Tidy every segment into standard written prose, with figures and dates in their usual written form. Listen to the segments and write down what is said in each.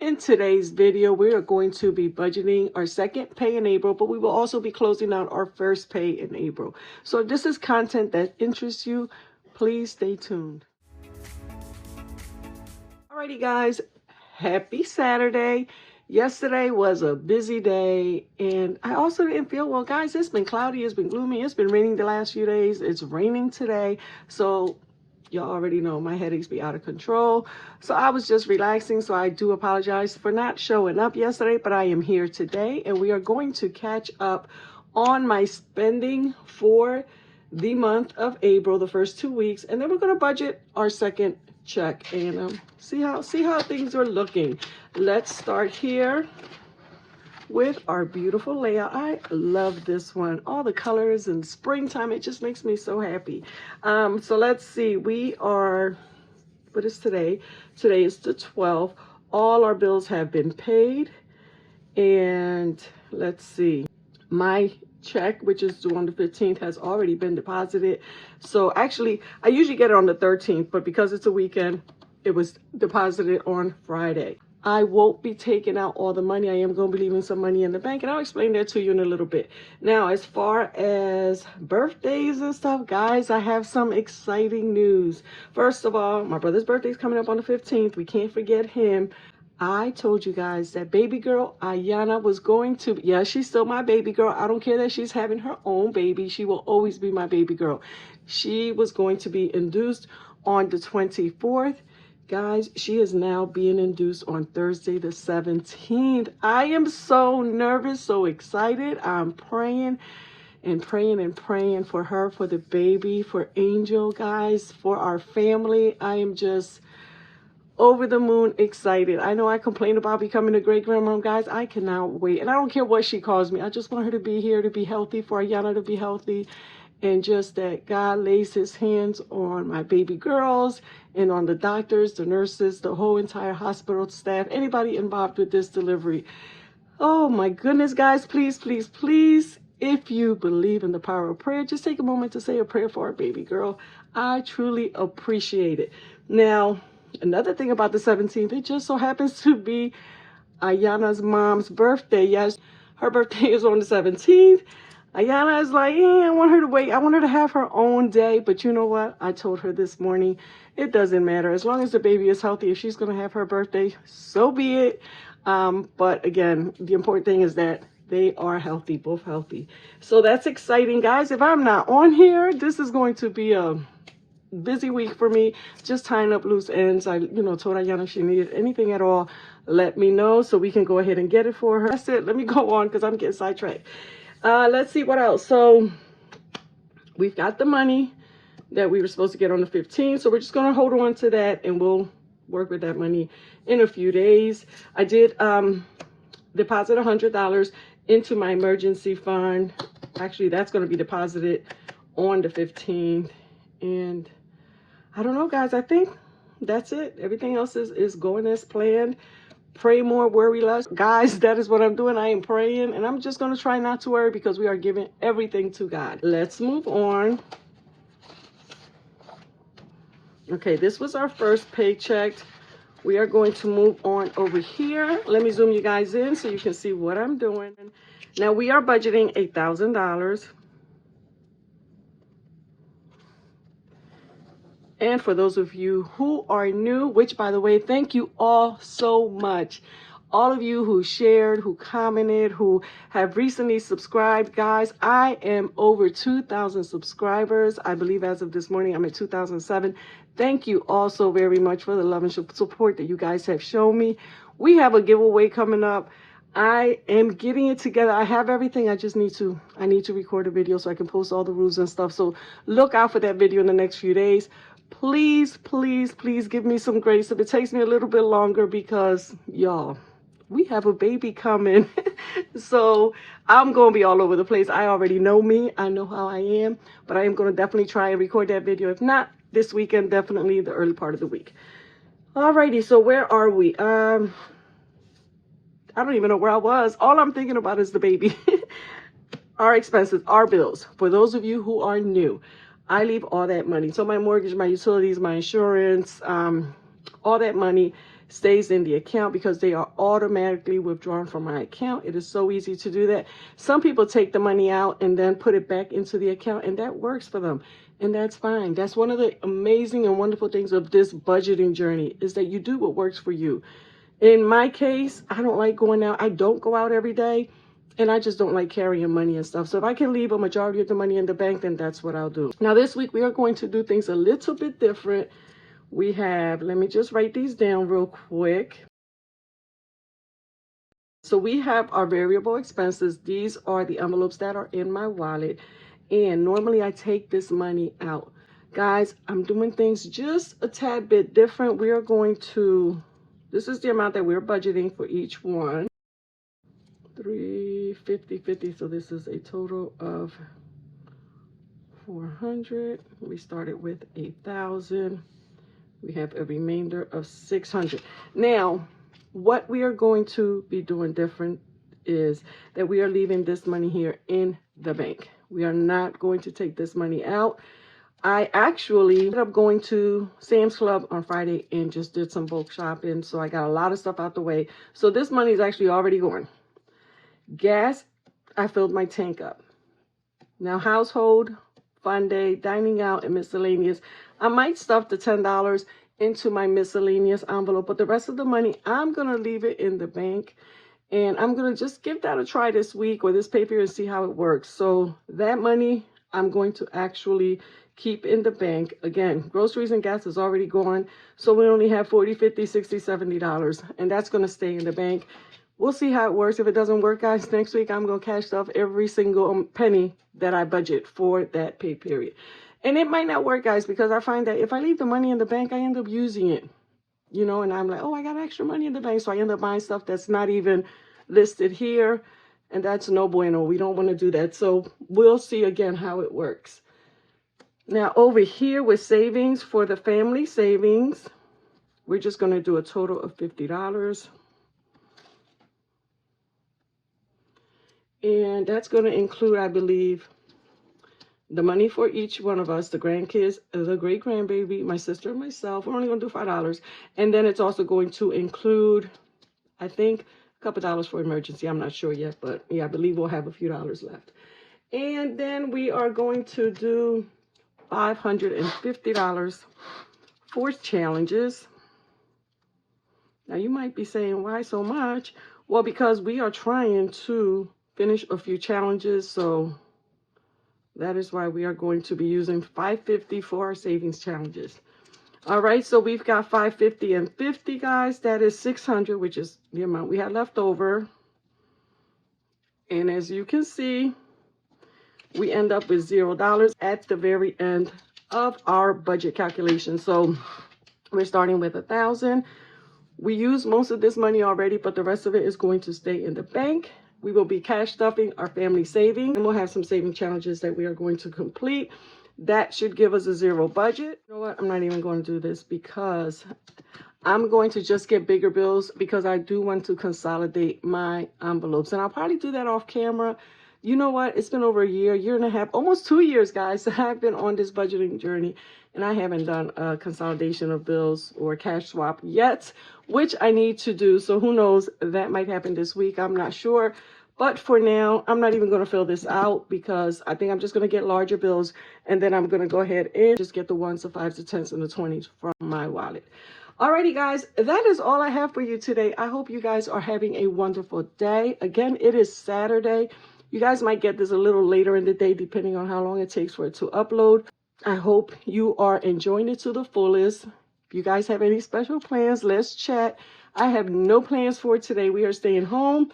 In today's video, we are going to be budgeting our second pay in April, but we will also be closing out our first pay in April. So if this is content that interests you, please stay tuned. Alrighty guys, happy Saturday. Yesterday was a busy day and I also didn't feel well. Guys, it's been cloudy, it's been gloomy, it's been raining the last few days. It's raining today. So y'all already know my headaches be out of control. So I was just relaxing. So I do apologize for not showing up yesterday, but I am here today and we are going to catch up on my spending for the month of April, the first 2 weeks, and then we're going to budget our second check and see how things are looking. Let's start here with our beautiful layout. I love this one. All the colors and springtime, it just makes me so happy. So let's see. We are, what is today? Today is the 12th. All our bills have been paid. And let's see. My check, which is due on the 15th, has already been deposited. So actually, I usually get it on the 13th, but because it's a weekend, it was deposited on Friday. I won't be taking out all the money. I am going to be leaving some money in the bank, and I'll explain that to you in a little bit. Now, as far as birthdays and stuff, guys, I have some exciting news. First of all, my brother's birthday is coming up on the 15th. We can't forget him. I told you guys that baby girl Ayana was going to, yeah, she's still my baby girl. I don't care that she's having her own baby. She will always be my baby girl. She was going to be induced on the 24th. Guys, she is now being induced on Thursday the 17th. I am so nervous, so excited. I'm praying and praying and praying for her, for the baby, for Angel, guys, for our family. I am just over the moon excited. I know I complained about becoming a great grandma, guys. I cannot wait. And I don't care what she calls me. I just want her to be here, to be healthy, for Ayana to be healthy. And just that God lays his hands on my baby girls and on the doctors, the nurses, the whole entire hospital staff, anybody involved with this delivery. Oh my goodness, guys, please, please, please, if you believe in the power of prayer, just take a moment to say a prayer for our baby girl. I truly appreciate it. Now, another thing about the 17th, it just so happens to be Ayana's mom's birthday. Yes, her birthday is on the 17th. Ayana is like, I want her to wait. I want her to have her own day. But you know what? I told her this morning, it doesn't matter. As long as the baby is healthy, if she's going to have her birthday, so be it. But again, the important thing is that they are healthy, both healthy. So that's exciting, guys. If I'm not on here, this is going to be a busy week for me, just tying up loose ends. I, told Ayana if she needed anything at all, let me know so we can go ahead and get it for her. That's it. Let me go on because I'm getting sidetracked. Let's see what else. So we've got the money that we were supposed to get on the 15th. So we're just going to hold on to that and we'll work with that money in a few days. I did deposit $100 into my emergency fund. Actually, that's going to be deposited on the 15th. And I don't know, guys. I think that's it. Everything else is going as planned. Pray more, worry less. Guys, that is what I'm doing. I am praying, and I'm just going to try not to worry because we are giving everything to God. Let's move on. Okay, this was our first paycheck. We are going to move on over here. Let me zoom you guys in so you can see what I'm doing. Now, we are budgeting $8,000. And for those of you who are new, which by the way, thank you all so much. All of you who shared, who commented, who have recently subscribed, guys, I am over 2,000 subscribers. I believe as of this morning, I'm at 2,007. Thank you all so very much for the love and support that you guys have shown me. We have a giveaway coming up. I am getting it together. I have everything. I need to record a video so I can post all the rules and stuff. So look out for that video in the next few days. Please, please, please give me some grace if it takes me a little bit longer because, y'all, we have a baby coming. So I'm going to be all over the place. I already know me. I know how I am. But I am going to definitely try and record that video. If not this weekend, definitely the early part of the week. Alrighty, so where are we? I don't even know where I was. All I'm thinking about is the baby. Our expenses, our bills. For those of you who are new, I leave all that money. So my mortgage, my utilities, my insurance, all that money stays in the account because they are automatically withdrawn from my account. It is so easy to do that. Some people take the money out and then put it back into the account, and that works for them. And that's fine. That's one of the amazing and wonderful things of this budgeting journey, is that you do what works for you. In my case, I don't like going out. I don't go out every day, and I just don't like carrying money and stuff. So if I can leave a majority of the money in the bank, then that's what I'll do. Now this week, we are going to do things a little bit different. We have, let me just write these down real quick. So we have our variable expenses. These are the envelopes that are in my wallet. And normally I take this money out. Guys, I'm doing things just a tad bit different. We are going to, this is the amount that we're budgeting for each one. 350.50. So this is a total of 400. We started with 8,000. We have a remainder of 600. Now, what we are going to be doing different is that we are leaving this money here in the bank. We are not going to take this money out. I actually ended up going to Sam's Club on Friday and just did some bulk shopping. So I got a lot of stuff out the way. So this money is actually already gone. Gas, I filled my tank up. Now household, fun day, dining out, and miscellaneous. I might stuff the $10 into my miscellaneous envelope, but the rest of the money, I'm going to leave it in the bank. And I'm going to just give that a try this week or this pay period and see how it works. So that money, I'm going to actually keep in the bank. Again, groceries and gas is already gone. So we only have $40, $50, $60, $70. And that's going to stay in the bank. We'll see how it works. If it doesn't work, guys, next week I'm going to cash off every single penny that I budget for that pay period. And it might not work, guys, because I find that if I leave the money in the bank, I end up using it. You know, and I'm like, oh, I got extra money in the bank. So I end up buying stuff that's not even listed here. And that's no bueno. We don't want to do that. So we'll see again how it works. Now over here with savings, for the family savings, we're just going to do a total of $50. And that's going to include, I believe, the money for each one of us, the grandkids, the great grandbaby, my sister, and myself. We're only going to do $5. And then it's also going to include, I think, a couple dollars for emergency. I'm not sure yet, but yeah, I believe we'll have a few dollars left. And then we are going to do $550 for challenges. Now you might be saying, why so much? Well, because we are trying to finish a few challenges, so that is why we are going to be using $550 for our savings challenges. All right, so we've got $550 and $50, guys. That is $600, which is the amount we had left over. And as you can see, we end up with $0 at the very end of our budget calculation. So we're starting with 1,000. We use most of this money already, but the rest of it is going to stay in the bank. We will be cash stuffing our family savings, and we'll have some saving challenges that we are going to complete. That should give us a $0 budget. You know what? I'm not even going to do this because I'm going to just get bigger bills because I do want to consolidate my envelopes. And I'll probably do that off camera. You know what? It's been over a year, year and a half, almost 2 years, guys. I've been on this budgeting journey, and I haven't done a consolidation of bills or cash swap yet, which I need to do. So who knows? That might happen this week. I'm not sure. But for now, I'm not even going to fill this out because I think I'm just going to get larger bills. And then I'm going to go ahead and just get the 1s, the 5s, the 10s, and the 20s from my wallet. Alrighty, guys, that is all I have for you today. I hope you guys are having a wonderful day. Again, it is Saturday. You guys might get this a little later in the day, depending on how long it takes for it to upload. I hope you are enjoying it to the fullest. If you guys have any special plans, let's chat. I have no plans for today. We are staying home,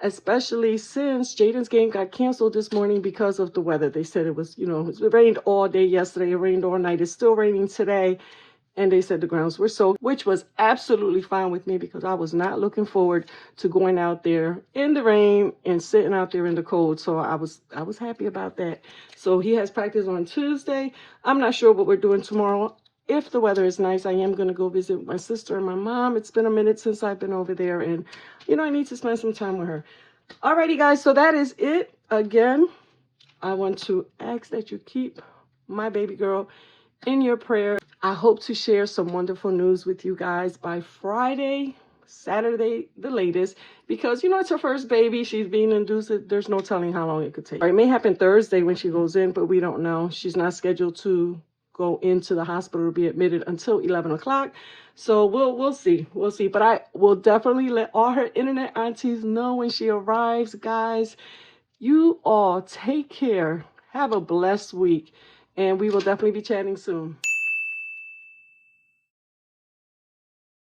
especially since Jaden's game got canceled this morning because of the weather. They said it was, it rained all day yesterday. It rained all night. It's still raining today. And they said the grounds were soaked, which was absolutely fine with me because I was not looking forward to going out there in the rain and sitting out there in the cold. So I was happy about that. So he has practice on Tuesday. I'm not sure what we're doing tomorrow. If the weather is nice, I am going to go visit my sister and my mom. It's been a minute since I've been over there, and I need to spend some time with her. Alrighty, guys, so that is it. Again, I want to ask that you keep my baby girl in your prayer. I hope to share some wonderful news with you guys by Friday, Saturday, the latest, because, you know, it's her first baby. She's being induced. There's no telling how long it could take. It may happen Thursday when she goes in, but we don't know. She's not scheduled to go into the hospital to be admitted until 11 o'clock. So we'll see. We'll see. But I will definitely let all her internet aunties know when she arrives, guys. You all take care. Have a blessed week. And we will definitely be chatting soon.